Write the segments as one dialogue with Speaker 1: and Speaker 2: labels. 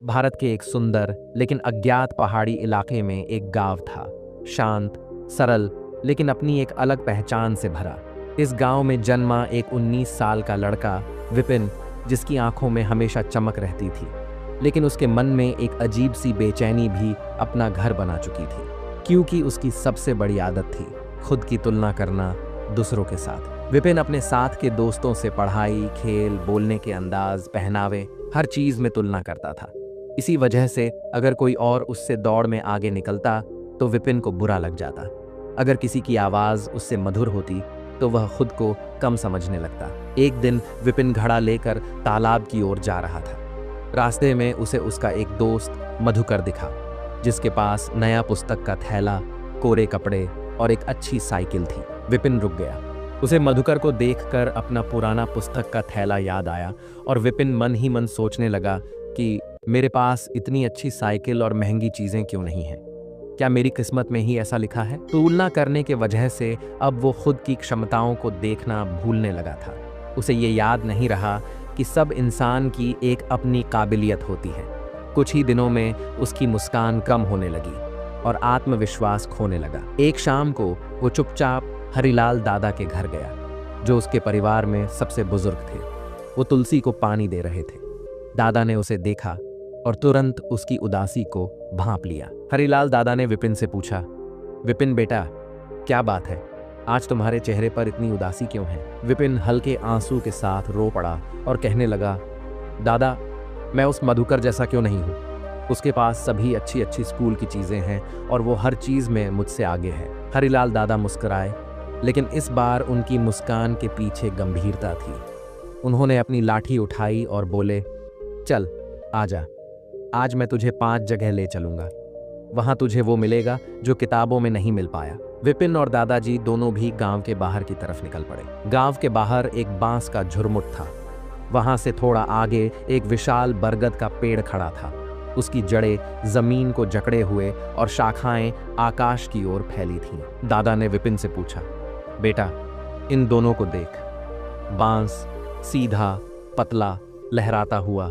Speaker 1: भारत के एक सुंदर लेकिन अज्ञात पहाड़ी इलाके में एक गांव था। शांत, सरल, लेकिन अपनी एक अलग पहचान से भरा। इस गांव में जन्मा एक 19 साल का लड़का विपिन, जिसकी आंखों में हमेशा चमक रहती थी, लेकिन उसके मन में एक अजीब सी बेचैनी भी अपना घर बना चुकी थी, क्योंकि उसकी सबसे बड़ी आदत थी खुद की तुलना करना दूसरों के साथ। विपिन अपने साथ के दोस्तों से पढ़ाई, खेल, बोलने के अंदाज, पहनावे, हर चीज में तुलना करता था। इसी वजह से अगर कोई और उससे दौड़ में आगे निकलता तो विपिन को बुरा लग जाता। अगर किसी की आवाज उससे मधुर होती तो वह खुद को कम समझने लगता। एक दिन विपिन घड़ा लेकर तालाब की ओर जा रहा था। रास्ते में उसे उसका एक दोस्त मधुकर दिखा, जिसके पास नया पुस्तक का थैला, कोरे कपड़े और एक अच्छी साइकिल थी। विपिन रुक गया। उसे मधुकर को देखकर अपना पुराना पुस्तक का थैला याद आया और विपिन मन ही मन सोचने लगा कि मेरे पास इतनी अच्छी साइकिल और महंगी चीजें क्यों नहीं हैं? क्या मेरी किस्मत में ही ऐसा लिखा है? तुलना करने के वजह से अब वो खुद की क्षमताओं को देखना भूलने लगा था। उसे ये याद नहीं रहा कि सब इंसान की एक अपनी काबिलियत होती है। कुछ ही दिनों में उसकी मुस्कान कम होने लगी और आत्मविश्वास खोने लगा। एक शाम को वो चुपचाप हरिलाल दादा के घर गया, जो उसके परिवार में सबसे बुजुर्ग थे। वो तुलसी को पानी दे रहे थे। दादा ने उसे देखा और तुरंत उसकी उदासी को भांप लिया। हरिलाल दादा ने विपिन से पूछा, विपिन बेटा, क्या बात है? आज तुम्हारे चेहरे पर इतनी उदासी क्यों है? विपिन हल्के आंसू के साथ रो पड़ा और कहने लगा, दादा, मैं उस मधुकर जैसा क्यों नहीं हूँ? उसके पास सभी अच्छी अच्छी स्कूल की चीजें हैं और वो हर चीज में मुझसे आगे है। हरिलाल दादा मुस्कुराए, लेकिन इस बार उनकी मुस्कान के पीछे गंभीरता थी। उन्होंने अपनी लाठी उठाई और बोले, चल आजा, आज मैं तुझे 5 जगह ले चलूंगा। वहां तुझे वो मिलेगा जो किताबों में नहीं मिल पाया। विपिन और दादाजी दोनों भी गांव के बाहर की तरफ निकल पड़े। गांव के बाहर एक बांस का झुरमुट था। वहां से थोड़ा आगे एक विशाल बरगद का पेड़ खड़ा था। उसकी जड़ें जमीन को जकड़े हुए और शाखाएं आकाश की ओर फैली थीं। दादा ने विपिन से पूछा, बेटा, इन दोनों को देख। बांस सीधा, पतला, लहराता हुआ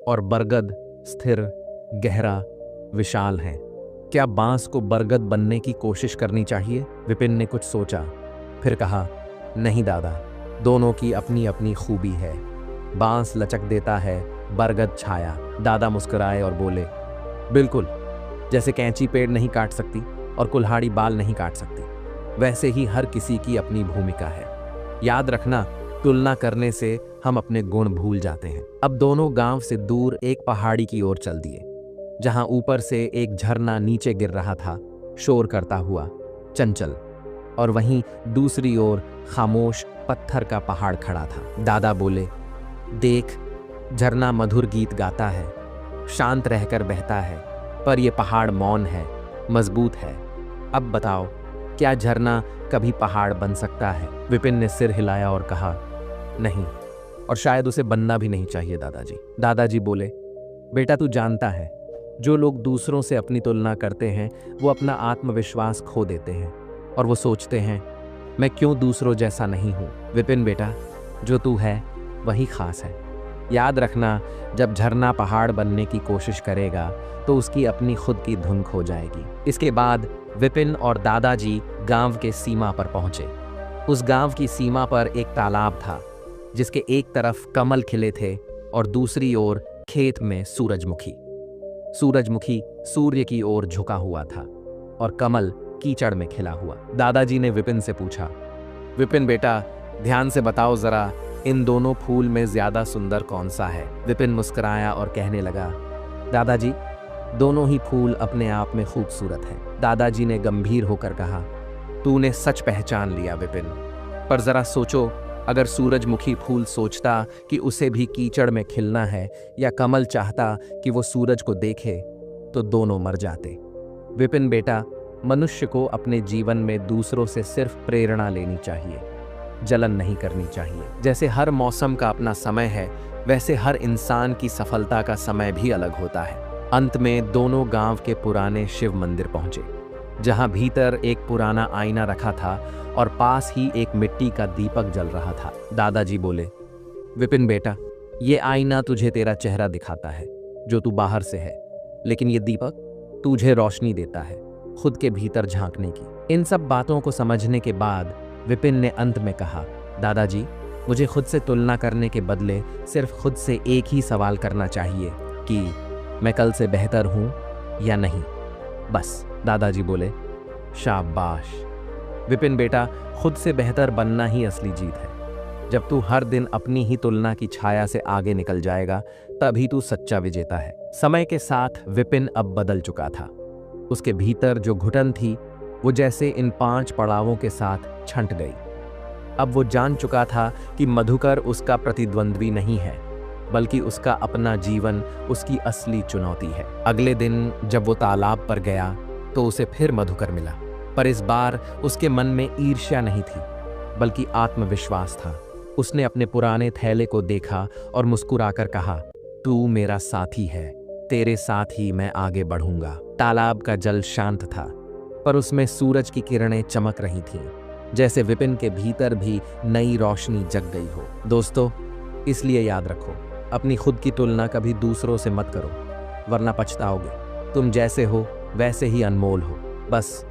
Speaker 1: और बरगद स्थिर, गहरा, विशाल है। क्या बांस को बरगद बनने की कोशिश करनी चाहिए? विपिन ने कुछ सोचा, फिर कहा, नहीं दादा, दोनों की अपनी अपनी खूबी है। बांस लचक देता है, बरगद छाया। दादा मुस्कुराए और बोले, बिल्कुल, जैसे कैंची पेड़ नहीं काट सकती और कुल्हाड़ी बाल नहीं काट सकती, वैसे ही हर किसी की अपनी भूमिका है। याद रखना, तुलना करने से हम अपने गुण भूल जाते हैं। अब दोनों गांव से दूर एक पहाड़ी की ओर चल दिए, जहां ऊपर से एक झरना नीचे गिर रहा था, शोर करता हुआ, चंचल। और वहीं दूसरी ओर खामोश पत्थर का पहाड़ खड़ा था। दादा बोले, देख, झरना मधुर गीत गाता है, शांत रहकर बहता है, पर यह पहाड़ मौन है, मजबूत है। अब बताओ, क्या झरना कभी पहाड़ बन सकता है? विपिन ने सिर हिलाया और कहा, नहीं, और शायद उसे बनना भी नहीं चाहिए दादाजी। दादाजी बोले, बेटा, तू जानता है, जो लोग दूसरों से अपनी तुलना करते हैं वो अपना आत्मविश्वास खो देते हैं और वो सोचते हैं, मैं क्यों दूसरों जैसा नहीं हूँ। विपिन बेटा, जो तू है वही खास है। याद रखना, जब झरना पहाड़ बनने की कोशिश करेगा तो उसकी अपनी खुद की धुन खो जाएगी। इसके बाद विपिन और दादाजी गांव के सीमा पर पहुंचे। उस गांव की सीमा पर एक तालाब था, जिसके एक तरफ कमल खिले थे और दूसरी ओर खेत में सूरजमुखी। सूरजमुखी सूर्य की ओर झुका हुआ था और कमल कीचड़ में खिला हुआ। दादाजी ने विपिन से पूछा, विपिन बेटा, ध्यान से बताओ जरा, इन दोनों फूल में ज्यादा सुंदर कौन सा है? विपिन मुस्कुराया और कहने लगा, दादाजी, दोनों ही फूल अपने आप में खूबसूरत हैं। दादाजी ने गंभीर होकर कहा, तूने सच पहचान लिया विपिन, पर जरा सोचो, अगर सूरजमुखी फूल सोचता कि उसे भी कीचड़ में खिलना है, या कमल चाहता कि वो सूरज को देखे, तो दोनों मर जाते। विपिन बेटा, मनुष्य को अपने जीवन में दूसरों से सिर्फ प्रेरणा लेनी चाहिए, जलन नहीं करनी चाहिए। जैसे हर मौसम का अपना समय है, वैसे हर इंसान की सफलता का समय भी अलग होता है। अंत में दोनों गांव के पुराने शिव मंदिर पहुंचे, जहां भीतर एक पुराना आईना रखा था और पास ही एक मिट्टी का दीपक जल रहा था। दादाजी बोले, विपिन बेटा, ये आईना तुझे तेरा चेहरा दिखाता है। जो तू बाहर से है, लेकिन ये दीपक तुझे रोशनी देता है खुद के भीतर झांकने की। इन सब बातों को समझने के बाद विपिन ने अंत में कहा, दादाजी, मुझे खुद से तुलना करने के बदले सिर्फ खुद से एक ही सवाल करना चाहिए कि मैं कल से बेहतर हूं या नहीं। बस। दादाजी बोले, शाबाश विपिन बेटा, खुद से बेहतर बनना ही असली जीत है। जब तू हर दिन अपनी ही तुलना की छाया से आगे निकल जाएगा, तभी तू सच्चा विजेता है। समय के साथ विपिन अब बदल चुका था। उसके भीतर जो घुटन थी वो जैसे इन 5 पड़ावों के साथ छंट गई। अब वो जान चुका था कि मधुकर उसका प्रतिद्वंद्वी नहीं है, बल्कि उसका अपना जीवन उसकी असली चुनौती है। अगले दिन जब वो तालाब पर गया तो उसे फिर मधुकर मिला, पर इस बार उसके मन में ईर्ष्या नहीं थी, बल्कि आत्मविश्वास था। उसने अपने पुराने थैले को देखा और मुस्कुराकर कहा, तू मेरा साथी है, तेरे साथ ही मैं आगे बढ़ूंगा। तालाब का जल शांत था, पर उसमें सूरज की किरणें चमक रही थीं, जैसे विपिन के भीतर भी नई रोशनी जग गई हो। दोस्तों, इसलिए याद रखो, अपनी खुद की तुलना कभी दूसरों से मत करो, वरना पछताओगे। तुम जैसे हो वैसे ही अनमोल हो। बस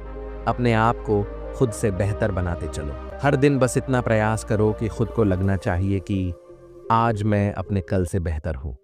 Speaker 1: अपने आप को खुद से बेहतर बनाते चलो। हर दिन बस इतना प्रयास करो कि खुद को लगना चाहिए कि आज मैं अपने कल से बेहतर हूँ।